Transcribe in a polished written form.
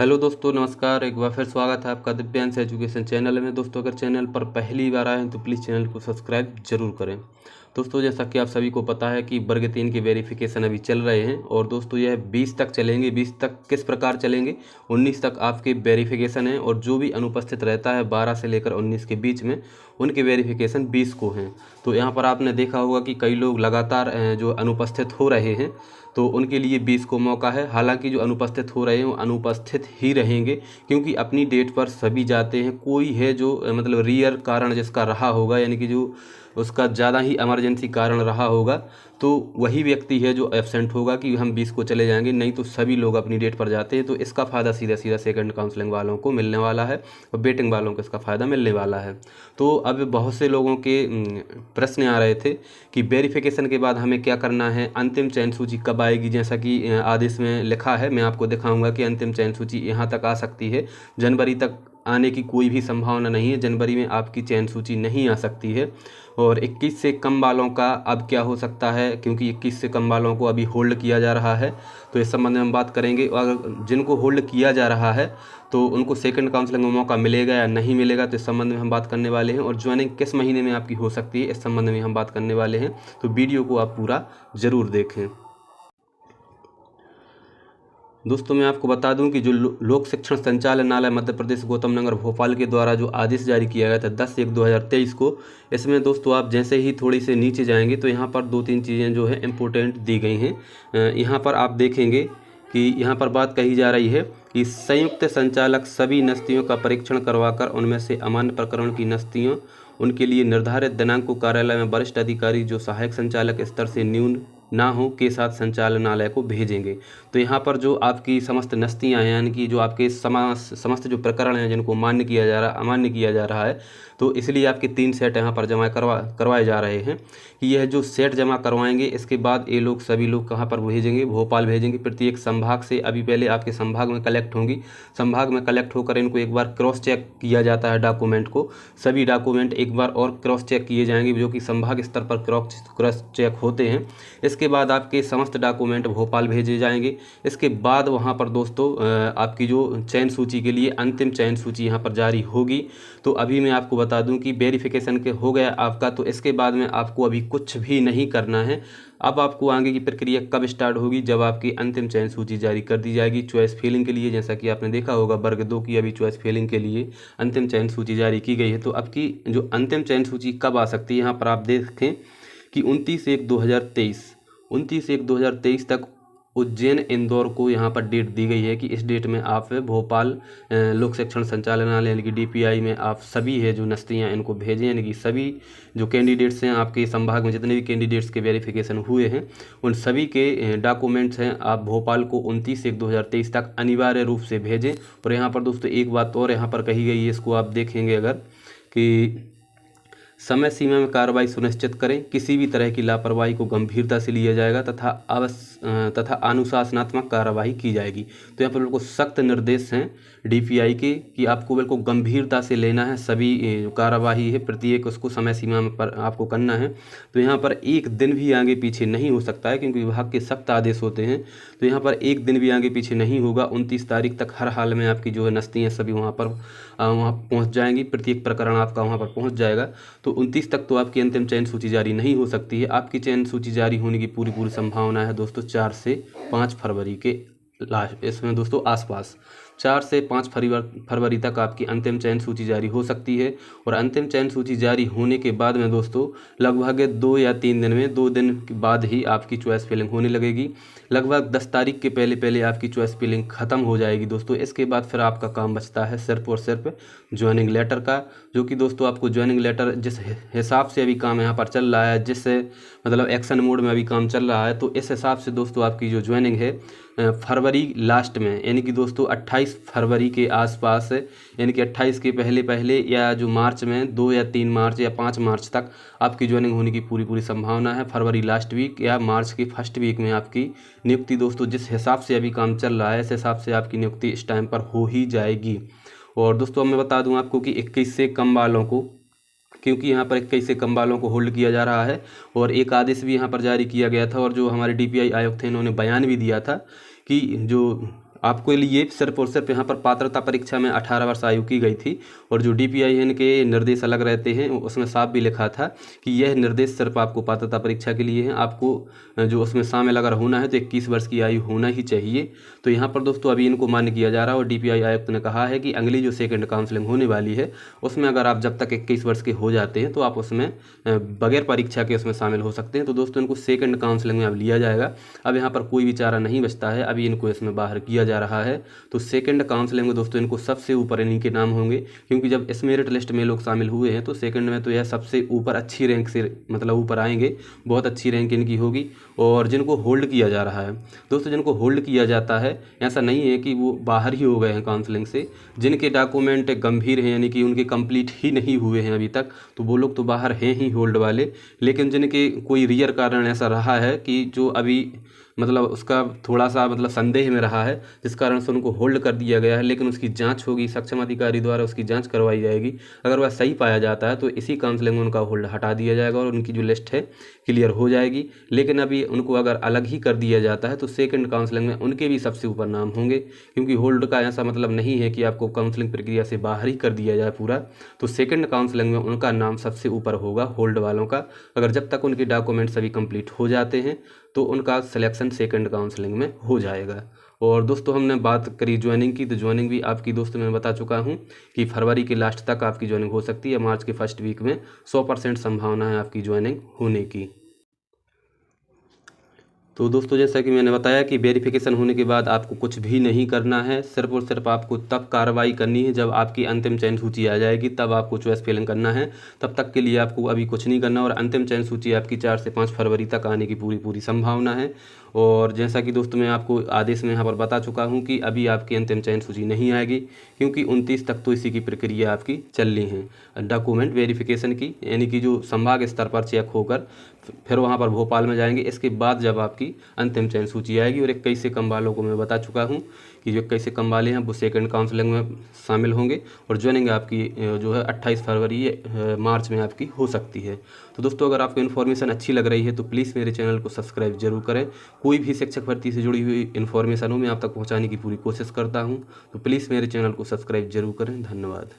Hello दोस्तों, नमस्कार। एक बार फिर स्वागत है आपका दिव्यांश एजुकेशन चैनल में। दोस्तों, अगर चैनल पर पहली बार आए हैं तो प्लीज़ चैनल को सब्सक्राइब जरूर करें। दोस्तों, जैसा कि आप सभी को पता है कि वर्ग 3 के वेरिफिकेशन अभी चल रहे हैं और दोस्तों यह 20 तक चलेंगे। 20 तक किस प्रकार चलेंगे? 19 तक आपके वेरिफिकेशन है और जो भी अनुपस्थित रहता है 12 से लेकर 19 के बीच में, उनके वेरिफिकेशन 20 को हैं। तो यहाँ पर आपने देखा होगा कि कई लोग लगातार जो अनुपस्थित हो रहे हैं, तो उनके लिए 20 को मौका है। हालांकि जो अनुपस्थित हो रहे हैं वो अनुपस्थित ही रहेंगे, क्योंकि अपनी डेट पर सभी जाते हैं। कोई है जो मतलब रियर कारण जिसका रहा होगा, यानी कि जो उसका ज़्यादा ही इमरजेंसी कारण रहा होगा, तो वही व्यक्ति है जो एब्सेंट होगा कि हम 20 को चले जाएंगे। नहीं तो सभी लोग अपनी डेट पर जाते हैं। तो इसका फ़ायदा सीधा सीधा सेकंड काउंसलिंग वालों को मिलने वाला है और वेटिंग वालों को इसका फ़ायदा मिलने वाला है। तो अब बहुत से लोगों के प्रश्न आ रहे थे कि वेरिफिकेशन के बाद हमें क्या करना है, अंतिम चयन सूची कब आएगी। जैसा कि आदेश में लिखा है, मैं आपको दिखाऊंगा कि अंतिम चयन सूची यहाँ तक आ सकती है। जनवरी तक आने की कोई भी संभावना नहीं है। जनवरी में आपकी चयन सूची नहीं आ सकती है। और 21 से कम वालों का अब क्या हो सकता है, क्योंकि 21 से कम वालों को अभी होल्ड किया जा रहा है। तो इस संबंध में हम बात करेंगे। अगर जिनको होल्ड किया जा रहा है तो उनको सेकंड काउंसलिंग में मौका मिलेगा या नहीं मिलेगा, तो इस संबंध में हम बात करने वाले हैं। और ज्वाइनिंग किस महीने में आपकी हो सकती है, इस संबंध में हम बात करने वाले हैं। तो वीडियो को आप पूरा ज़रूर देखें। दोस्तों, मैं आपको बता दूं कि जो लोक शिक्षण संचालनालय मध्य प्रदेश गौतम नगर भोपाल के द्वारा जो आदेश जारी किया गया था 10/1/2023 को, इसमें दोस्तों आप जैसे ही थोड़ी से नीचे जाएंगे तो यहाँ पर 2-3 चीज़ें जो है इम्पोर्टेंट दी गई हैं। यहाँ पर आप देखेंगे कि यहाँ पर बात कही जा रही है कि संयुक्त संचालक सभी नस्तियों का परीक्षण करवाकर उनमें से अमान्य प्रकरण की नस्तियों उनके लिए निर्धारित दिनांक को कार्यालय में वरिष्ठ अधिकारी जो सहायक संचालक स्तर से न्यून ना हो के साथ संचालनालय को भेजेंगे। तो यहाँ पर जो आपकी समस्त नस्तियाँ हैं, यानी कि जो आपके समस्त जो प्रकरण हैं जिनको मान्य किया जा रहा अमान्य किया जा रहा है, तो इसलिए आपके 3 सेट यहाँ पर जमा करवाए जा रहे हैं। कि यह जो सेट जमा करवाएंगे, इसके बाद ये लोग सभी लोग कहाँ पर भेजेंगे? भोपाल भेजेंगे। प्रत्येक संभाग से अभी पहले आपके संभाग में कलेक्ट होंगी। संभाग में कलेक्ट होकर इनको एक बार क्रॉस चेक किया जाता है डॉक्यूमेंट को। सभी डॉक्यूमेंट एक बार और क्रॉस चेक किए जाएंगे, जो कि संभाग स्तर पर क्रॉस चेक होते हैं। इसके बाद आपके समस्त डॉक्यूमेंट भोपाल भेजे जाएंगे। इसके बाद वहाँ पर दोस्तों आपकी जो चयन सूची के लिए अंतिम चयन सूची यहाँ पर जारी होगी। तो अभी मैं आपको बता दूं कि वेरिफिकेशन के हो गया आपका, तो इसके बाद में आपको अभी कुछ भी नहीं करना है। अब आपको आगे की प्रक्रिया कब स्टार्ट होगी? जब आपकी अंतिम चयन सूची जारी कर दी जाएगी चॉइस फिलिंग के लिए। जैसा कि आपने देखा होगा वर्ग 2 की अभी चॉइस फिलिंग के लिए अंतिम चयन सूची जारी की गई है। तो अब की जो अंतिम चयन सूची कब आ सकती है, यहाँ पर आप देखें कि 29/1/2023 तक उज्जैन इंदौर को यहाँ पर डेट दी गई है कि इस डेट में आप भोपाल लोक शिक्षण संचालनालय यानी कि DPI में आप सभी है जो नस्तियाँ इनको भेजें। यानी कि सभी जो कैंडिडेट्स हैं आपके संभाग में, जितने भी कैंडिडेट्स के वेरिफिकेशन हुए हैं, उन सभी के डॉक्यूमेंट्स हैं आप भोपाल को 29/1/2023 तक अनिवार्य रूप से भेजें। और यहाँ पर दोस्तों एक बात और यहाँ पर कही गई है, इसको आप देखेंगे अगर, कि समय सीमा में कार्रवाई सुनिश्चित करें। किसी भी तरह की लापरवाही को गंभीरता से लिया जाएगा तथा अनुशासनात्मक कार्रवाई की जाएगी। तो यहाँ पर बिल्कुल सख्त निर्देश हैं DPI के कि आपको बिल्कुल गंभीरता से लेना है। सभी जो कार्रवाई है प्रत्येक उसको समय सीमा में पर आपको करना है। तो यहाँ पर एक दिन भी आगे पीछे नहीं हो सकता है, क्योंकि विभाग के सख्त आदेश होते हैं। तो यहाँ पर एक दिन भी आगे पीछे नहीं होगा। 29 तारीख तक हर हाल में आपकी जो है नस्तियाँ सभी वहाँ पहुँच जाएंगी। प्रत्येक प्रकरण आपका वहाँ पर पहुँच जाएगा। तो 29 तक तो आपकी अंतिम चयन सूची जारी नहीं हो सकती है। आपकी चयन सूची जारी होने की पूरी संभावना है दोस्तों 4 से 5 फरवरी के लास्ट इसमें दोस्तों आसपास 4 से 5 फरवरी तक आपकी अंतिम चयन सूची जारी हो सकती है। और अंतिम चयन सूची जारी होने के बाद में दोस्तों लगभग 2 या 3 दिन में 2 दिन के बाद ही आपकी चॉइस फिलिंग होने लगेगी। लगभग 10 तारीख के पहले आपकी चॉइस फिलिंग ख़त्म हो जाएगी दोस्तों। इसके बाद फिर आपका काम बचता है सिर्फ और सिर्फ ज्वाइनिंग लेटर का, जो कि दोस्तों आपको ज्वाइनिंग लेटर जिस हिसाब से अभी काम यहाँ पर चल रहा है, जिससे मतलब एक्शन मोड में अभी काम चल रहा है, तो इस हिसाब से दोस्तों आपकी जो ज्वाइनिंग है फरवरी लास्ट में, यानी कि दोस्तों 28 फरवरी के आसपास, यानी कि 28 के पहले या जो मार्च में 2 या 3 मार्च या 5 मार्च तक आपकी ज्वाइनिंग होने की पूरी संभावना है। फरवरी लास्ट वीक या मार्च की फर्स्ट वीक में आपकी नियुक्ति दोस्तों जिस हिसाब से अभी काम चल रहा है, इस हिसाब से आपकी नियुक्ति इस टाइम पर हो ही जाएगी। और दोस्तों मैं बता दूं आपको कि 21 से कम वालों को, क्योंकि यहाँ पर 21 से कम वालों को होल्ड किया जा रहा है और एक आदेश भी यहाँ पर जारी किया गया था। और जो हमारे DPI आयुक्त थे इन्होंने बयान भी दिया था कि जो आपके लिए सिर्फ और सिर्फ यहाँ पर पात्रता परीक्षा में 18 वर्ष आयु की गई थी। और जो DPIN के निर्देश अलग रहते हैं उसमें साफ भी लिखा था कि यह निर्देश सिर्फ आपको पात्रता परीक्षा के लिए हैं। आपको जो उसमें शामिल अगर होना है तो 21 वर्ष की आयु होना ही चाहिए। तो यहाँ पर दोस्तों अभी इनको मान्य किया जा रहा है और DPI आयुक्त ने कहा है कि अगली जो सेकेंड काउंसलिंग होने वाली है उसमें अगर आप जब तक 21 वर्ष के हो जाते हैं तो आप उसमें बगैर परीक्षा के उसमें शामिल हो सकते हैं। तो दोस्तों इनको सेकेंड काउंसलिंग में अब लिया जाएगा। अब यहाँ पर कोई भी चारा नहीं बचता है, अभी इनको इसमें बाहर किया जा रहा है। तो सेकंड काउंसलिंग में दोस्तों इनको सबसे ऊपर इन्हीं के नाम होंगे, क्योंकि जब इस मेरिट लिस्ट में लोग शामिल हुए हैं तो सेकंड में तो यह सबसे ऊपर अच्छी रैंक से मतलब ऊपर आएंगे, बहुत अच्छी रैंक इनकी होगी। और जिनको होल्ड किया जा रहा है दोस्तों, जिनको होल्ड किया जाता है ऐसा नहीं है कि वो बाहर ही हो गए हैं काउंसलिंग से, जिनके डॉक्यूमेंट गंभीर हैं यानी कि उनके कंप्लीट ही नहीं हुए हैं अभी तक, तो वो लोग तो बाहर हैं ही होल्ड वाले। लेकिन जिनके कोई रियल कारण ऐसा रहा है कि जो अभी मतलब उसका थोड़ा सा मतलब संदेह में रहा है, जिस कारण से उनको होल्ड कर दिया गया है, लेकिन उसकी जांच होगी, सक्षम अधिकारी द्वारा उसकी जांच करवाई जाएगी। अगर वह सही पाया जाता है तो इसी काउंसलिंग में उनका होल्ड हटा दिया जाएगा और उनकी जो लिस्ट है क्लियर हो जाएगी। लेकिन अभी उनको अगर अलग ही कर दिया जाता है तो सेकंड काउंसलिंग में उनके भी सबसे ऊपर नाम होंगे, क्योंकि होल्ड का ऐसा मतलब नहीं है कि आपको काउंसलिंग प्रक्रिया से बाहर ही कर दिया जाए पूरा। तो सेकंड काउंसलिंग में उनका नाम सबसे ऊपर होगा होल्ड वालों का, अगर जब तक उनके डॉक्यूमेंट सभी कंप्लीट हो जाते हैं तो उनका सिलेक्शन सेकंड काउंसलिंग में हो जाएगा। और दोस्तों हमने बात करी ज्वाइनिंग की, तो ज्वाइनिंग भी आपकी दोस्तों मैं बता चुका हूं कि फरवरी के लास्ट तक आपकी ज्वाइनिंग हो सकती है। मार्च के फर्स्ट वीक में 100% संभावना है आपकी ज्वाइनिंग होने की। तो दोस्तों जैसा कि मैंने बताया कि वेरिफिकेशन होने के बाद आपको कुछ भी नहीं करना है, सिर्फ और सिर्फ आपको तब कार्रवाई करनी है जब आपकी अंतिम चयन सूची आ जाएगी, तब आपको चॉइस फिलिंग करना है। तब तक के लिए आपको अभी कुछ नहीं करना। और अंतिम चयन सूची आपकी 4 से 5 फरवरी तक आने की पूरी संभावना है। और जैसा कि दोस्तों मैं आपको आदेश में यहाँ पर बता चुका हूँ कि अभी आपकी अंतिम चयन सूची नहीं आएगी, क्योंकि 29 तक तो इसी की प्रक्रिया आपकी चल रही है डॉक्यूमेंट वेरिफिकेशन की, यानी कि जो संभाग स्तर पर चेक होकर फिर वहाँ पर भोपाल में जाएंगे। इसके बाद जब आपकी अंतिम चयन सूची आएगी। और 21 से कम वालों को मैं बता चुका हूँ कि जो 21 से कम वाले हैं वो सेकंड काउंसलिंग में शामिल होंगे और ज्वाइनिंग आपकी जो है 28 फरवरी मार्च में आपकी हो सकती है। तो दोस्तों अगर आपको इन्फॉर्मेशन अच्छी लग रही है तो प्लीज़ मेरे चैनल को सब्सक्राइब जरूर करें। कोई भी शिक्षक भर्ती से जुड़ी हुई इन्फॉर्मेशन हो मैं आप तक पहुँचाने की पूरी कोशिश करता हूँ, तो प्लीज़ मेरे चैनल को सब्सक्राइब जरूर करें। धन्यवाद।